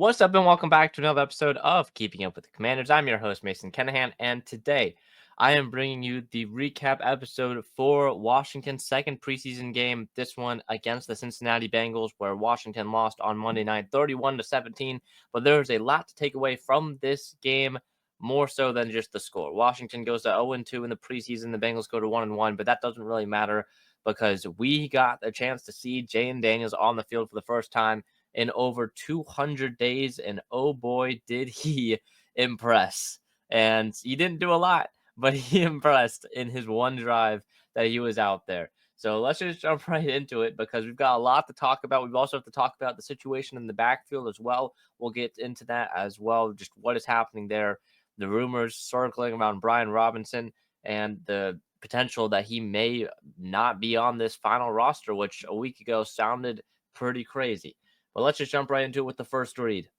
What's up, and welcome back to another episode of Keeping Up with the Commanders. I'm your host, Mason Kinnahan, and today I am bringing you the recap episode for Washington's second preseason game. This one against the Cincinnati Bengals, where Washington lost on Monday night, 31-17. But there's a lot to take away from this game, more so than just the score. Washington goes to 0-2 in the preseason. The Bengals go to 1-1, but that doesn't really matter because we got a chance to see Jayden Daniels on the field for the first time in over 200 days, and oh boy, did he impress. And he didn't do a lot, but he impressed in his one drive that he was out there. So let's just jump right into it because we've got a lot to talk about. We also have to talk about the situation in the backfield as well. We'll get into that as well, just what is happening there, the rumors circling around Brian Robinson, and the potential that he may not be on this final roster, which a week ago sounded pretty crazy. But let's just jump right into it with the first read.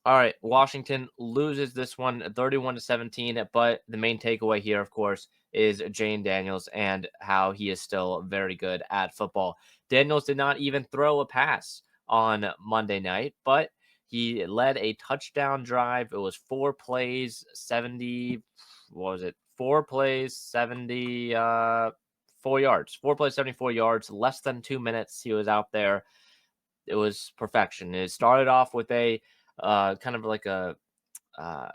All right, Washington loses this one 31-17, but the main takeaway here, of course, is Jayden Daniels and how he is still very good at football. Daniels did not even throw a pass on Monday night, but he led a touchdown drive. It was 4 plays, 70, what was it? 4 plays, 4 yards. 4 plays, 74 yards, less than 2 minutes. He was out there. It was perfection. It started off with a kind of like a uh,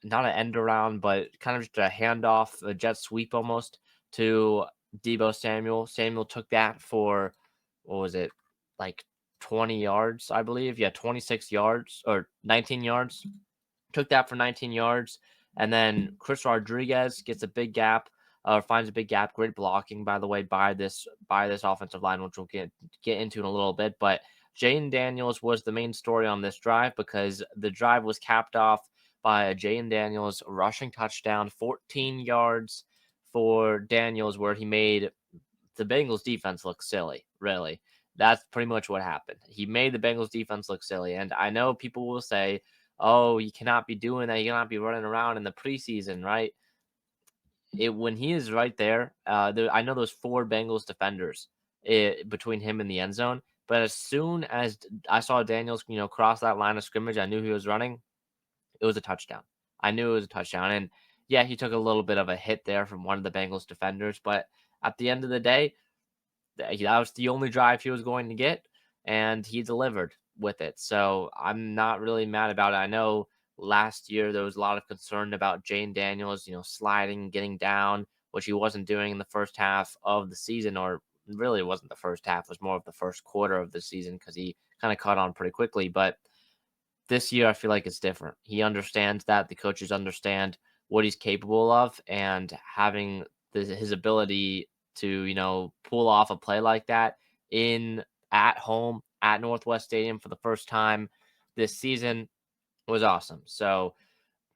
not an end around, but kind of just a handoff, a jet sweep almost to Debo Samuel. Samuel took that for what was it, like 20 yards, I believe. Yeah, 26 yards or 19 yards. Took that for 19 yards, and then Chris Rodriguez gets a big gap. Finds a big gap. Great blocking, by the way, by this offensive line, which we'll get into in a little bit. But Jayden Daniels was the main story on this drive because the drive was capped off by a Jayden Daniels rushing touchdown, 14 yards for Daniels, where he made the Bengals defense look silly. Really, that's pretty much what happened. He made the Bengals defense look silly, and I know people will say, "Oh, you cannot be doing that. You cannot be running around in the preseason, right?" When he is right there, I know those 4 Bengals defenders between him and the end zone. But as soon as I saw Daniels, cross that line of scrimmage, I knew he was running. It was a touchdown. I knew it was a touchdown, and yeah, he took a little bit of a hit there from one of the Bengals defenders. But at the end of the day, that was the only drive he was going to get, and he delivered with it. So I'm not really mad about it. I know last year there was a lot of concern about Jayden Daniels, sliding, getting down, which he wasn't doing in the first half of the season, or really it wasn't the first half, it was more of the first quarter of the season because he kind of caught on pretty quickly. But this year, I feel like it's different. He understands that. The coaches understand what he's capable of, and having his ability to, pull off a play like that at home at Northwest Stadium for the first time this season was awesome. So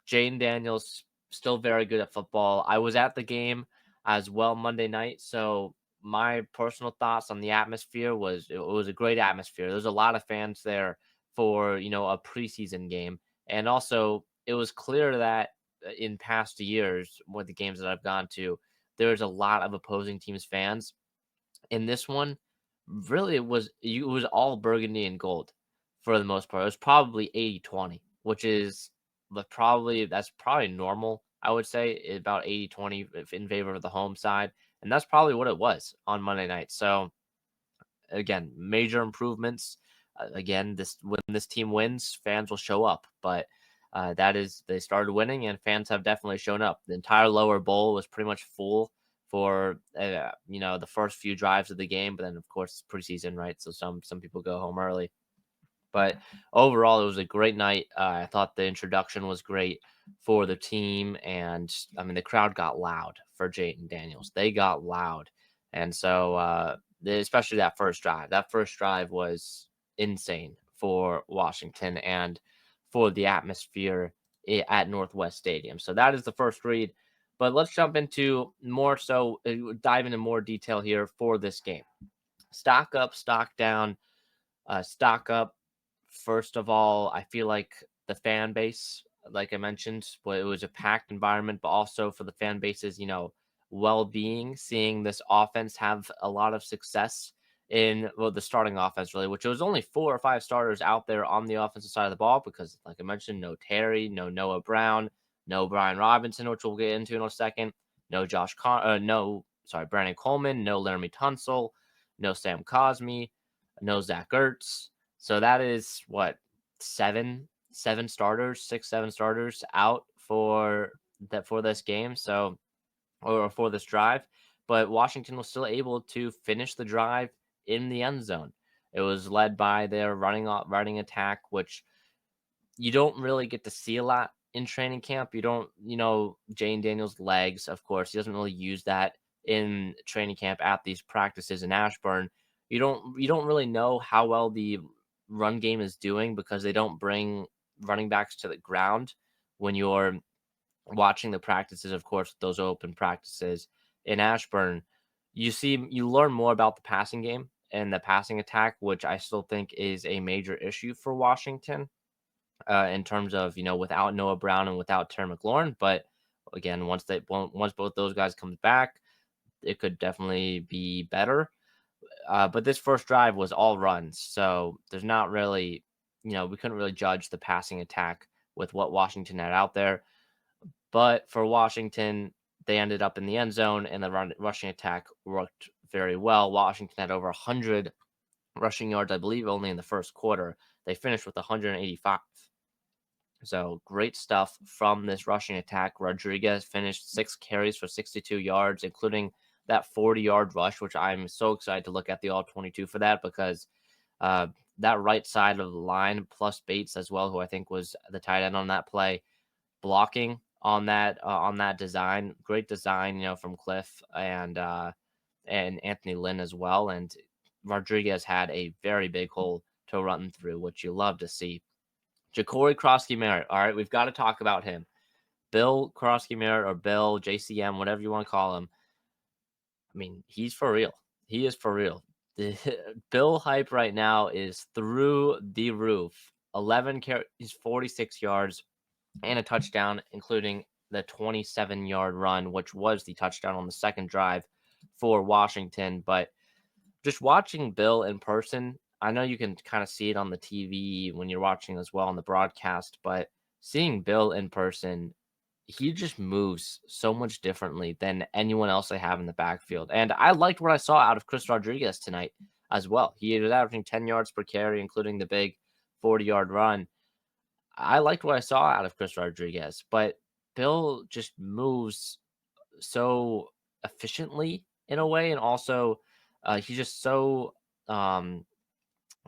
Jayden Daniels still very good at football. I was at the game as well Monday night, so my personal thoughts on the atmosphere was it was a great atmosphere. There's a lot of fans there for a preseason game, and also it was clear that in past years with the games that I've gone to, there's a lot of opposing teams fans. In this one, really it was all burgundy and gold for the most part. It was probably 80-20, which is that's probably normal. I would say about 80-20 in favor of the home side. And that's probably what it was on Monday night. So again, major improvements. Again, when this team wins, fans will show up. But they started winning, and fans have definitely shown up. The entire lower bowl was pretty much full for the first few drives of the game. But then, of course, it's preseason, right? So some people go home early. But overall, it was a great night. I thought the introduction was great for the team. And I mean, the crowd got loud for Jayden Daniels. They got loud. And so, especially that first drive. That first drive was insane for Washington and for the atmosphere at Northwest Stadium. So that is the first read. But let's jump into dive into more detail here for this game. Stock up, stock down, stock up. First of all, I feel like the fan base, like I mentioned, it was a packed environment, but also for the fan base's, well-being, seeing this offense have a lot of success in, well, the starting offense, really, which was only 4 or 5 starters out there on the offensive side of the ball because, like I mentioned, no Terry, no Noah Brown, no Brian Robinson, which we'll get into in a second, no Brandon Coleman, no Laramie Tunsil, no Sam Cosmi, no Zach Ertz. So that is what, seven starters, 6, 7 starters out for this game. So, or for this drive, but Washington was still able to finish the drive in the end zone. It was led by their running attack, which you don't really get to see a lot in training camp. You don't, Jayden Daniels' legs, of course, he doesn't really use that in training camp at these practices in Ashburn. You don't really know how well the run game is doing because they don't bring running backs to the ground when you're watching the practices, of course, those open practices in Ashburn. You learn more about the passing game and the passing attack, which I still think is a major issue for Washington in terms of, without Noah Brown and without Terry McLaurin. But again, once both those guys come back, it could definitely be better. But this first drive was all runs, so there's not really, we couldn't really judge the passing attack with what Washington had out there. But for Washington, they ended up in the end zone, and the rushing attack worked very well. Washington had over 100 rushing yards, I believe, only in the first quarter. They finished with 185. So great stuff from this rushing attack. Rodriguez finished 6 carries for 62 yards, including that 40-yard rush, which I'm so excited to look at the all-22 for that because that right side of the line, plus Bates as well, who I think was the tight end on that play, blocking on that design, great design, from Cliff and Anthony Lynn as well. And Rodriguez had a very big hole to run through, which you love to see. Jacory Croskey-Merritt. All right, we've got to talk about him. Bill Croskey-Merritt, or Bill, JCM, whatever you want to call him. I mean, he's for real. He is for real. The Bill hype right now is through the roof. 11 carries, 46 yards, and a touchdown, including the 27-yard run, which was the touchdown on the second drive for Washington. But just watching Bill in person, I know you can kind of see it on the TV when you're watching as well on the broadcast, but seeing Bill in person, he just moves so much differently than anyone else they have in the backfield. And I liked what I saw out of Chris Rodriguez tonight as well. He was averaging 10 yards per carry, including the big 40-yard run. I liked what I saw out of Chris Rodriguez, but Bill just moves so efficiently in a way, and also he's just so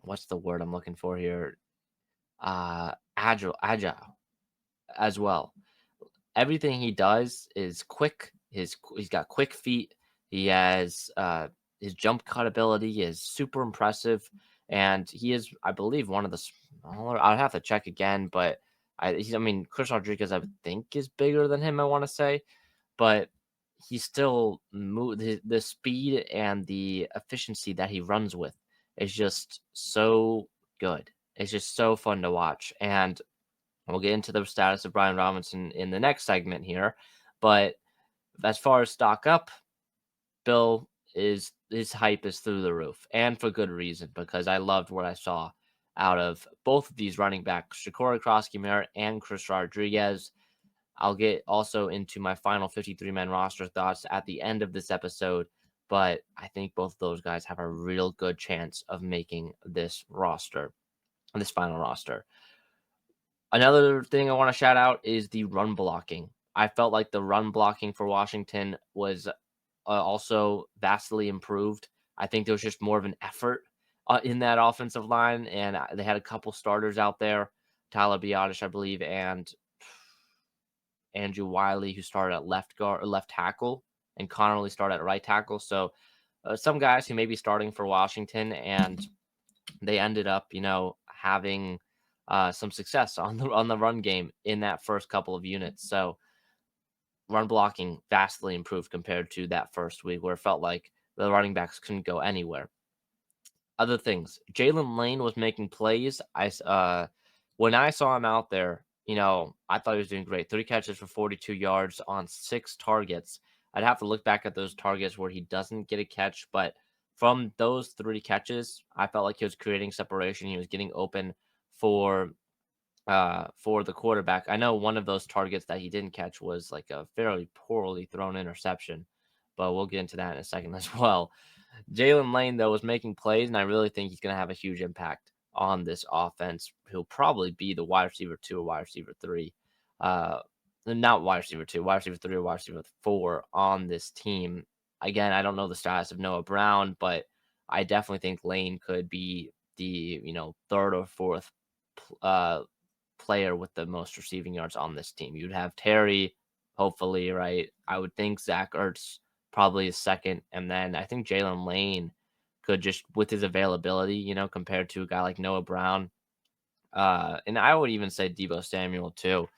what's the word I'm looking for here? Agile as well. Everything he does is quick. He's got quick feet. He has his jump cut ability is super impressive, and he is, I believe, one of the smaller. I'd have to check again, but I mean, Chris Rodriguez, I would think, is bigger than him. I want to say, but he still the speed and the efficiency that he runs with is just so good. It's just so fun to watch, and we'll get into the status of Brian Robinson in the next segment here. But as far as stock up, Bill his hype is through the roof, and for good reason, because I loved what I saw out of both of these running backs, Jacory Croskey-Merritt and Chris Rodriguez. I'll get also into my final 53-man roster thoughts at the end of this episode, but I think both of those guys have a real good chance of making this final roster. Another thing I want to shout out is the run blocking. I felt like the run blocking for Washington was also vastly improved. I think there was just more of an effort in that offensive line, and they had a couple starters out there, Tyler Biadasz, I believe, and Andrew Wiley, who started at left tackle, and Connerly started at right tackle. So some guys who may be starting for Washington, and they ended up, having some success on the run game in that first couple of units. So run blocking vastly improved compared to that first week where it felt like the running backs couldn't go anywhere. Other things, Jalen Lane was making plays. When I saw him out there, I thought he was doing great. 3 catches for 42 yards on 6 targets. I'd have to look back at those targets where he doesn't get a catch, but from those 3 catches, I felt like he was creating separation. He was getting open for the quarterback. I know one of those targets that he didn't catch was like a fairly poorly thrown interception, but we'll get into that in a second as well. Jalen Lane, though, was making plays, and I really think he's going to have a huge impact on this offense. He'll probably be the wide receiver 2 or wide receiver 3. Uh, Not wide receiver 2, wide receiver 3 or wide receiver 4 on this team. Again, I don't know the status of Noah Brown, but I definitely think Lane could be the, third or fourth uh, player with the most receiving yards on this team. You'd have Terry, hopefully, right? I would think Zach Ertz probably is second. And then I think Jalen Lane could just, with his availability, compared to a guy like Noah Brown. And I would even say Deebo Samuel too.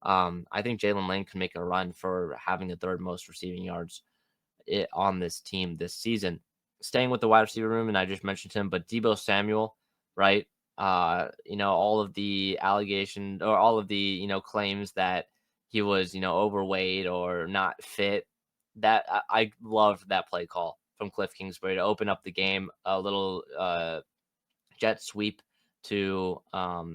I think Jalen Lane could make a run for having the third most receiving yards on this team this season. Staying with the wide receiver room, and I just mentioned him, but Deebo Samuel, right? All of the allegations or all of the, claims that he was, overweight or not fit. That I loved that play call from Cliff Kingsbury to open up the game. Jet sweep to a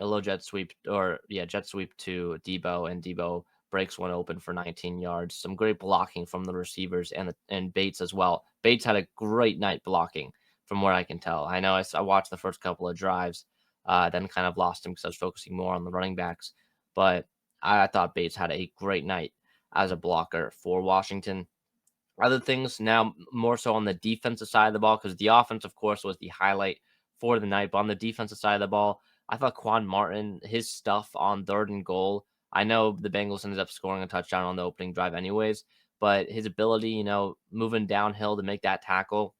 little jet sweep to Debo, and Debo breaks one open for 19 yards. Some great blocking from the receivers and Bates as well. Bates had a great night blocking from what I can tell. I know I watched the first couple of drives, then kind of lost him because I was focusing more on the running backs, but I thought Bates had a great night as a blocker for Washington. Other things now more so on the defensive side of the ball, because the offense, of course, was the highlight for the night. But on the defensive side of the ball, I thought Quan Martin, his stuff on 3rd and goal. I know the Bengals ended up scoring a touchdown on the opening drive, anyways, but his ability, moving downhill to make that tackle,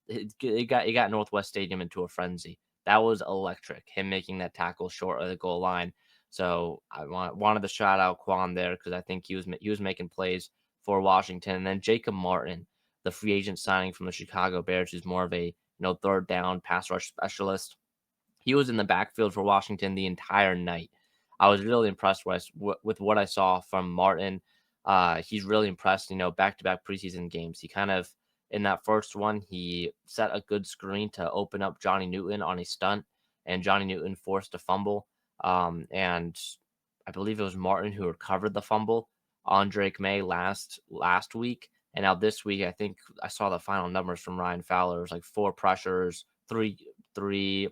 it got Northwest Stadium into a frenzy. That was electric. Him making that tackle short of the goal line. So I wanted to shout out Quan there because I think he was making plays for Washington. And then Jacob Martin, the free agent signing from the Chicago Bears, who's more of a third down pass rush specialist. He was in the backfield for Washington the entire night. I was really impressed with what I saw from Martin. He's really impressed, back-to-back preseason games. He kind of, in that first one, he set a good screen to open up Johnny Newton on a stunt, and Johnny Newton forced a fumble. And I believe it was Martin who recovered the fumble on Drake May last week. And now this week, I think I saw the final numbers from Ryan Fowler. It was like 4 pressures, three hurries,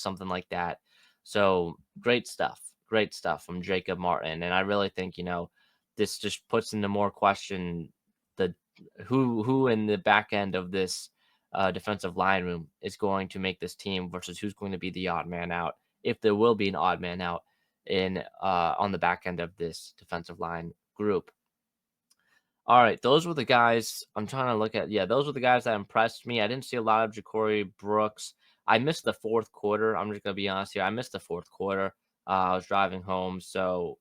something like that. So great stuff from Jacob Martin. And I really think, this just puts into more question the who in the back end of this defensive line room is going to make this team versus who's going to be the odd man out, if there will be an odd man out in on the back end of this defensive line group. All right, those were the guys I'm trying to look at. Yeah, those were the guys that impressed me. I didn't see a lot of Jacory Brooks. I missed the fourth quarter. I'm just gonna be honest here. I missed the fourth quarter. I was driving home, so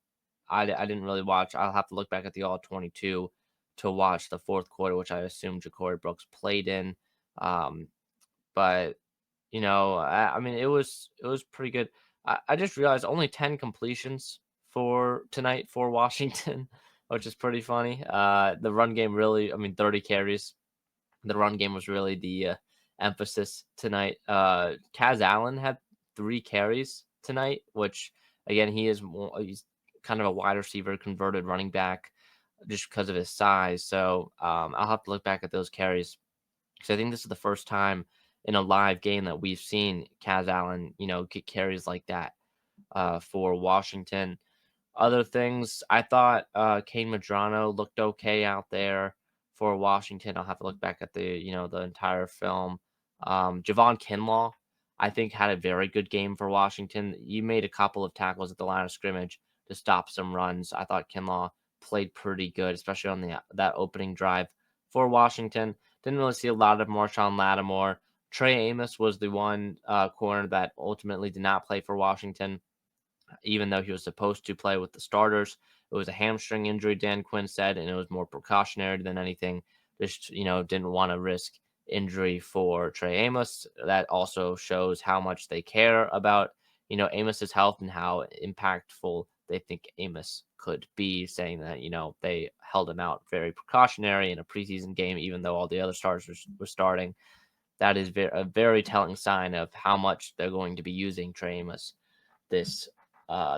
I didn't really watch. I'll have to look back at the all 22 to watch the fourth quarter, which I assume Jacory Brooks played in. Um, but I mean, it was pretty good. I just realized only 10 completions for tonight for Washington, which is pretty funny. The run game really, I mean, 30 carries. The run game was really the emphasis tonight. Kaz Allen had 3 carries tonight, which again, he's kind of a wide receiver, converted running back, just because of his size. So I'll have to look back at those carries because I think this is the first time in a live game that we've seen Kaz Allen, get carries like that for Washington. Other things, I thought Kane Madrano looked okay out there for Washington. I'll have to look back at the entire film. Javon Kinlaw, I think, had a very good game for Washington. He made a couple of tackles at the line of scrimmage to stop some runs. I thought Kinlaw played pretty good, especially on that opening drive for Washington. Didn't really see a lot of Marshawn Lattimore. Trey Amos was the one corner that ultimately did not play for Washington, even though he was supposed to play with the starters. It was a hamstring injury, Dan Quinn said, and it was more precautionary than anything. Just, didn't want to risk injury for Trey Amos. That also shows how much they care about, Amos's health and how impactful they think Amos could be, saying that, they held him out very precautionary in a preseason game, even though all the other stars were starting. That is a very telling sign of how much they're going to be using Trey Amos this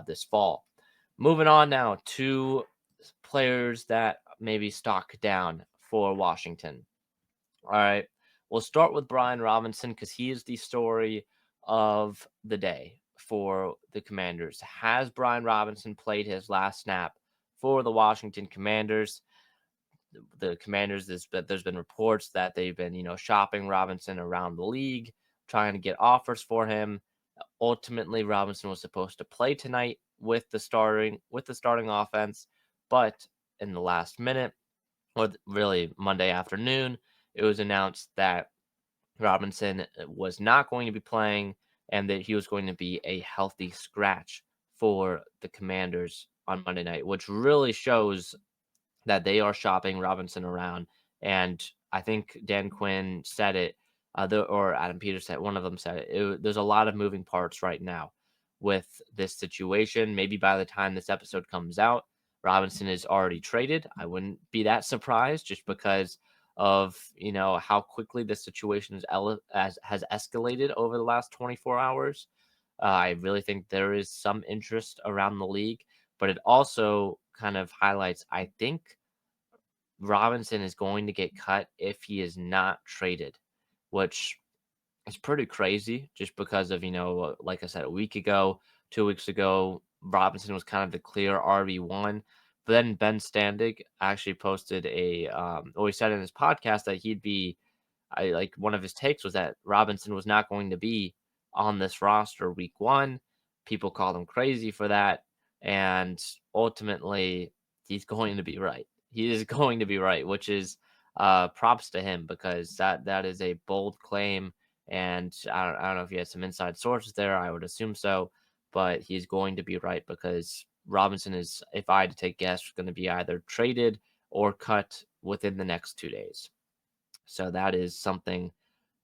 this fall. Moving on now to players that maybe stock down for Washington. All right. We'll start with Brian Robinson because he is the story of the day for the Commanders. Has Brian Robinson played his last snap for the Washington Commanders? The Commanders, there's been reports that they've been, shopping Robinson around the league, trying to get offers for him. Ultimately, Robinson was supposed to play tonight with the starting offense, but in the last minute, or really Monday afternoon, it was announced that Robinson was not going to be playing and that he was going to be a healthy scratch for the Commanders on Monday night, which really shows that they are shopping Robinson around. And I think Dan Quinn said it, or Adam Peters said, one of them said it. There's a lot of moving parts right now with this situation. Maybe by the time this episode comes out, Robinson is already traded. I wouldn't be that surprised just because of, how quickly the situation has escalated over the last 24 hours. I really think there is some interest around the league, but it also kind of highlights, I think, Robinson is going to get cut if he is not traded, which is pretty crazy just because of, like I said, a week ago, 2 weeks ago, Robinson was kind of the clear RB1. But then Ben Standig actually posted or he said in his podcast that one of his takes was that Robinson was not going to be on this roster week 1. People called him crazy for that. And ultimately, he's going to be right. He is going to be right, which is props to him because that is a bold claim. And I don't know if he has some inside sources there. I would assume so. But he's going to be right because Robinson is, if I had to take a guess, going to be either traded or cut within the next 2 days. So that is something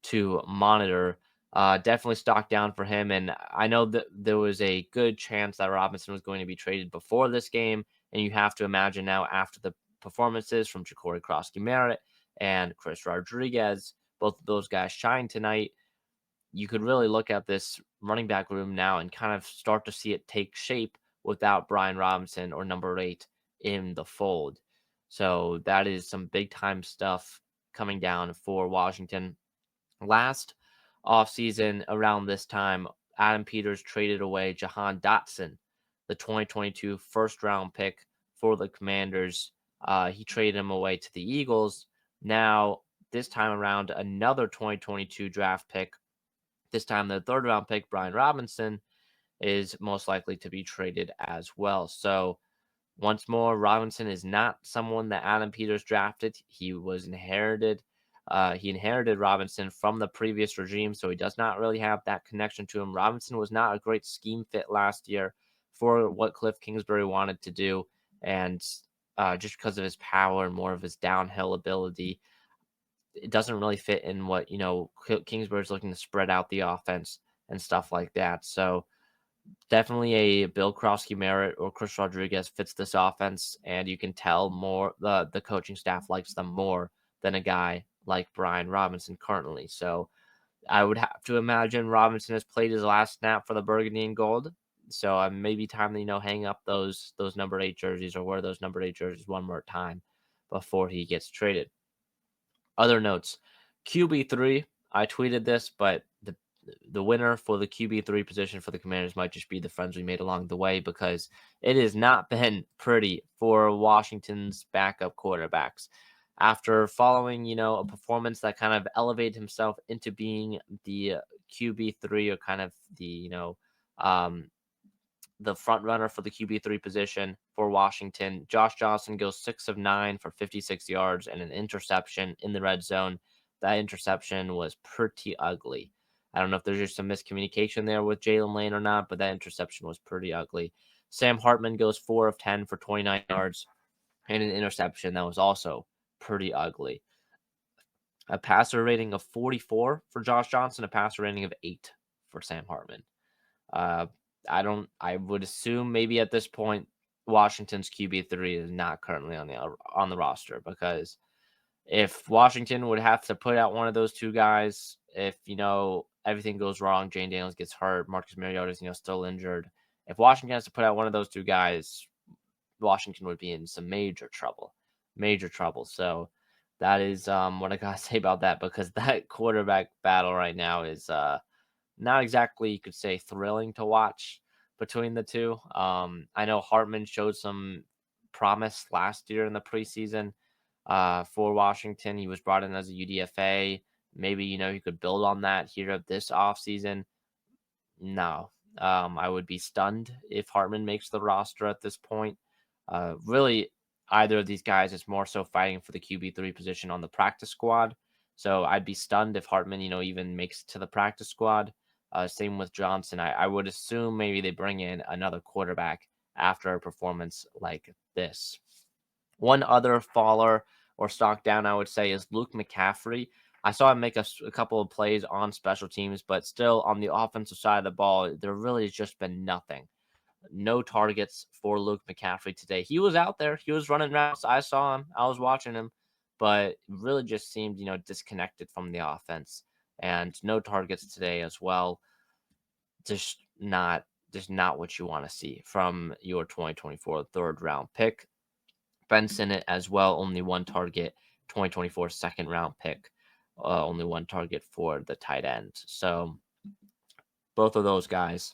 to monitor. Definitely stock down for him. And I know that there was a good chance that Robinson was going to be traded before this game. And you have to imagine now after the performances from Jacory Croskey-Merritt and Chris Rodriguez, both of those guys shine tonight. You could really look at this running back room now and kind of start to see it take shape without Brian Robinson or number 8 in the fold. So that is some big time stuff coming down for Washington. Last offseason, around this time, Adam Peters traded away Jahan Dotson, the 2022 first round pick for the Commanders. He traded him away to the Eagles. Now, this time around, another 2022 draft pick. This time, the third round pick, Brian Robinson, is most likely to be traded as well. So, once more, Robinson is not someone that Adam Peters drafted. He inherited Robinson from the previous regime, so he does not really have that connection to him. Robinson was not a great scheme fit last year for what Cliff Kingsbury wanted to do, and just because of his power and more of his downhill ability, it doesn't really fit in what Kingsbury's looking to spread out the offense and stuff like that. So definitely a Bill Croskey-Merritt or Chris Rodriguez fits this offense, and you can tell more the coaching staff likes them more than a guy like Brian Robinson currently. So I would have to imagine Robinson has played his last snap for the Burgundy and Gold. So maybe time to hang up those number 8 jerseys or wear those number 8 jerseys one more time before he gets traded. Other notes, QB3. I tweeted this, but the winner for the QB3 position for the Commanders might just be the friends we made along the way because it has not been pretty for Washington's backup quarterbacks. After following, a performance that kind of elevated himself into being the QB3 or kind of the front runner for the QB3 position for Washington, Josh Johnson goes 6 of 9 for 56 yards and an interception in the red zone. That interception was pretty ugly. I don't know if there's just some miscommunication there with Jalen Lane or not, but that interception was pretty ugly. Sam Hartman goes 4 of 10 for 29 yards and an interception that was also pretty ugly. A passer rating of 44 for Josh Johnson, a passer rating of 8 for Sam Hartman. I would assume maybe at this point Washington's QB3 is not currently on the roster, because if Washington would have to put out one of those two guys, if everything goes wrong, Jayden Daniels gets hurt, Marcus Mariota's still injured. If Washington has to put out one of those two guys, Washington would be in some major trouble, major trouble. So that is what I gotta say about that, because that quarterback battle right now is not exactly, you could say, thrilling to watch between the two. I know Hartman showed some promise last year in the preseason for Washington. He was brought in as a UDFA. Maybe, he could build on that here this offseason. No, I would be stunned if Hartman makes the roster at this point. Really, either of these guys is more so fighting for the QB3 position on the practice squad. So I'd be stunned if Hartman, even makes it to the practice squad. Same with Johnson. I would assume maybe they bring in another quarterback after a performance like this. One other faller or stock down, I would say, is Luke McCaffrey. I saw him make a couple of plays on special teams, but still on the offensive side of the ball, there really has just been nothing. No targets for Luke McCaffrey today. He was out there. He was running routes. I saw him. I was watching him, but really just seemed, disconnected from the offense. And no targets today as well. Just not what you want to see from your 2024 third round pick. Ben Sinnott as well, only one target. 2024 second round pick, only one target for the tight end. So both of those guys,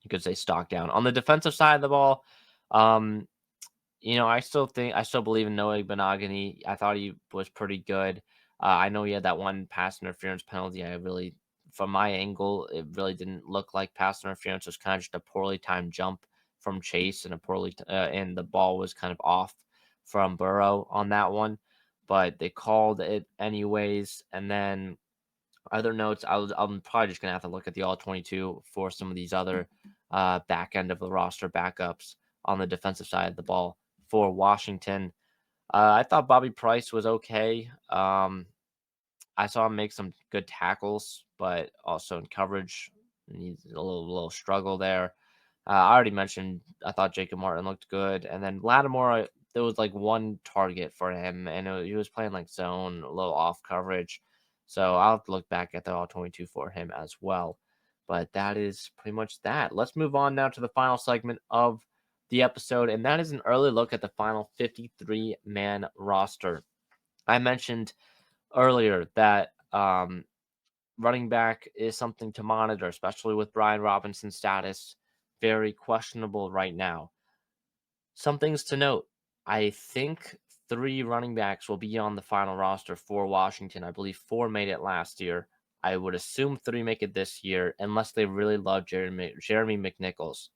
you could say, stock down. On the defensive side of the ball, I still believe in Noah Benogany. I thought he was pretty good. I know he had that one pass interference penalty. From my angle, it really didn't look like pass interference. It was kind of just a poorly timed jump from Chase, and and the ball was kind of off from Burrow on that one, but they called it anyways. And then other notes, I'm probably just gonna have to look at the all 22 for some of these other back end of the roster backups on the defensive side of the ball for Washington. I thought Bobby Price was okay. I saw him make some good tackles, but also in coverage, needs a little struggle there. I already mentioned I thought Jacob Martin looked good, and then Lattimore, there was like one target for him, and he was playing like zone, a little off coverage. So I'll have to look back at the all 22 for him as well. But that is pretty much that. Let's move on now to the final segment of the episode, and that is an early look at the final 53-man roster. I mentioned earlier that running back is something to monitor, especially with Brian Robinson's status very questionable right now. Some things to note. I think 3 running backs will be on the final roster for Washington. I believe 4 made it last year. I would assume 3 make it this year, unless they really love Jeremy McNichols,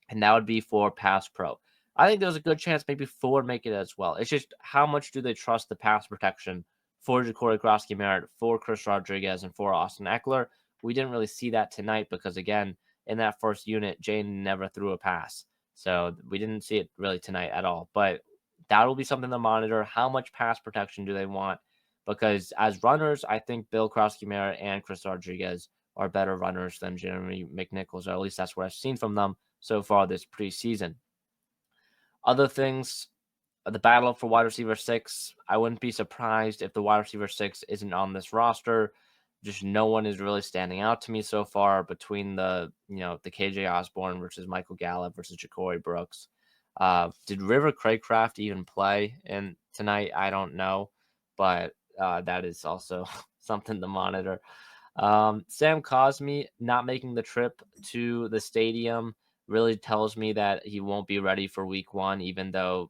and that would be for pass pro. I think there's a good chance maybe 4 make it as well. It's just how much do they trust the pass protection for Jacory Croskey-Merritt, for Chris Rodriguez, and for Austin Eckler? We didn't really see that tonight because, again, in that first unit, Jayden never threw a pass. So we didn't see it really tonight at all. But that will be something to monitor. How much pass protection do they want? Because as runners, I think Bill Croskey-Merritt and Chris Rodriguez are better runners than Jeremy McNichols, or at least that's what I've seen from them so far this preseason. Other things, the battle for wide receiver 6, I wouldn't be surprised if the wide receiver 6 isn't on this roster. Just no one is really standing out to me so far between the KJ Osborne versus Michael Gallup versus Ja'Cory Brooks. Did River Craycraft even play in tonight? I don't know, but that is also something to monitor. Sam Cosmi not making the trip to the stadium really tells me that he won't be ready for week 1, even though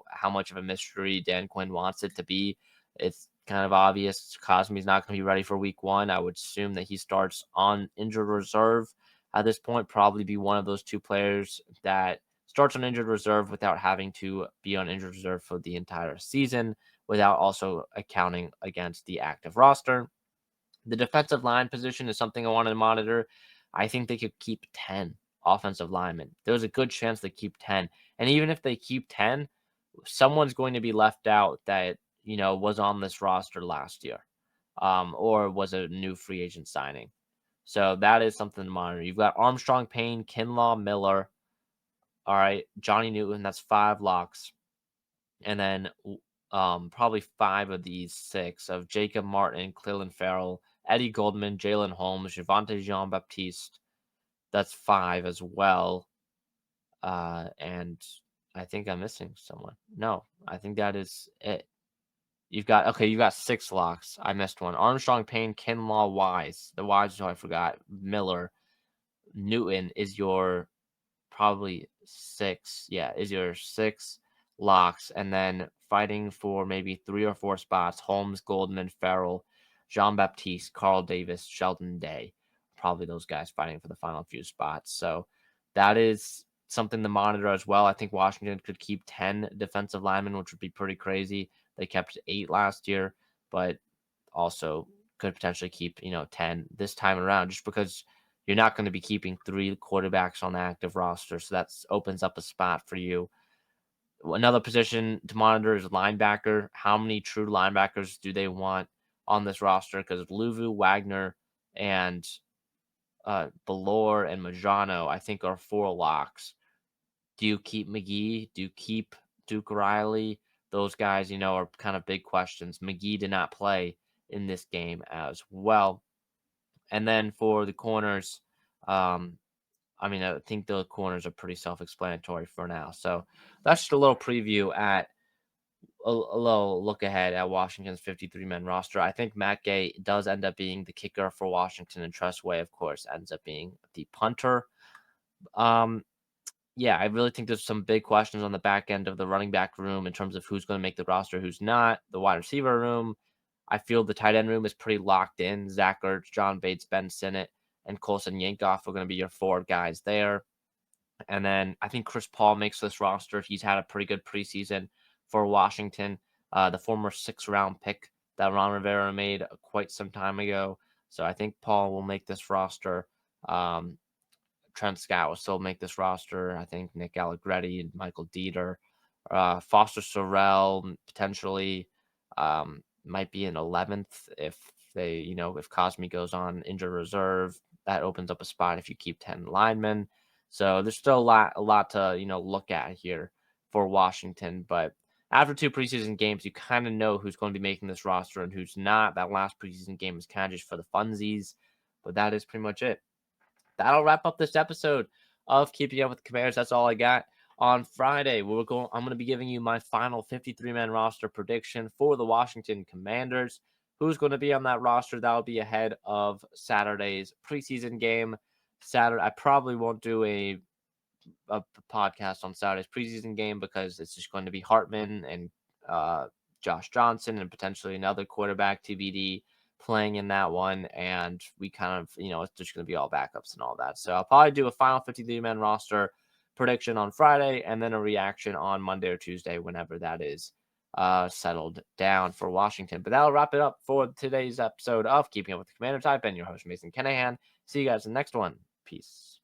how much of a mystery Dan Quinn wants it to be. It's kind of obvious Cosmi's not going to be ready for week 1. I would assume that he starts on injured reserve at this point, probably be one of those 2 players that starts on injured reserve without having to be on injured reserve for the entire season, without also accounting against the active roster. The defensive line position is something I wanted to monitor. I think they could keep 10 offensive linemen. There's a good chance they keep 10. And even if they keep 10, someone's going to be left out that, was on this roster last year, or was a new free agent signing. So that is something to monitor. You've got Armstrong, Payne, Kinlaw, Miller. All right, Johnny Newton. That's 5 locks, and then probably 5 of these 6 of Jacob Martin, Cleveland Farrell, Eddie Goldman, Jalen Holmes, Javonte Jean-Baptiste. That's 5 as well. And I think I'm missing someone. No, I think that is it. You've got 6 locks. I missed one. Armstrong, Payne, Kinlaw, Wise. The Wise is who I forgot. Miller, Newton is your probably 6. Yeah, is your 6 locks, and then fighting for maybe 3 or 4 spots. Holmes, Goldman, Farrell, Jean-Baptiste, Carl Davis, Sheldon Day. Probably those guys fighting for the final few spots. So that is something to monitor as well. I think Washington could keep 10 defensive linemen, which would be pretty crazy. They kept 8 last year, but also could potentially keep, 10 this time around, just because you're not going to be keeping 3 quarterbacks on the active roster. So that opens up a spot for you. Another position to monitor is linebacker. How many true linebackers do they want on this roster? Because Luvu, Wagner, and Ballore and Majano, I think, are 4 locks. Do you keep McGee? Do you keep Duke Riley? Those guys, are kind of big questions. McGee did not play in this game as well. And then for the corners, I think the corners are pretty self-explanatory for now. So that's just a little preview at a little look ahead at Washington's 53-man roster. I think Matt Gay does end up being the kicker for Washington, and Tressway, of course, ends up being the punter. Yeah, I really think there's some big questions on the back end of the running back room in terms of who's going to make the roster, who's not. The wide receiver room, I feel the tight end room is pretty locked in. Zach Ertz, John Bates, Ben Sinnott, and Colson Yankoff are going to be your 4 guys there. And then I think Chris Paul makes this roster. He's had a pretty good preseason for Washington. The former 6th-round pick that Ron Rivera made quite some time ago. So I think Paul will make this roster. Trent Scott will still make this roster. I think Nick Allegretti and Michael Dieter, Foster Sorrell potentially might be an 11th if if Cosme goes on injured reserve. That opens up a spot if you keep 10 linemen. So there's still a lot to look at here for Washington. But after 2 preseason games, you kind of know who's going to be making this roster and who's not. That last preseason game is kind of just for the funsies, but that is pretty much it. That'll wrap up this episode of Keeping Up with the Commanders. That's all I got. On Friday, I'm going to be giving you my final 53-man roster prediction for the Washington Commanders. Who's going to be on that roster? That will be ahead of Saturday's preseason game. I probably won't do a podcast on Saturday's preseason game because it's just going to be Hartman and Josh Johnson and potentially another quarterback TBD playing in that one. And we kind of, it's just going to be all backups and all that. So I'll probably do a final 53-man roster prediction on Friday and then a reaction on Monday or Tuesday, whenever that is settled down for Washington. But that'll wrap it up for today's episode of Keeping Up with the Commanders. I've been your host, Mason Kinnahan. See you guys in the next one. Peace.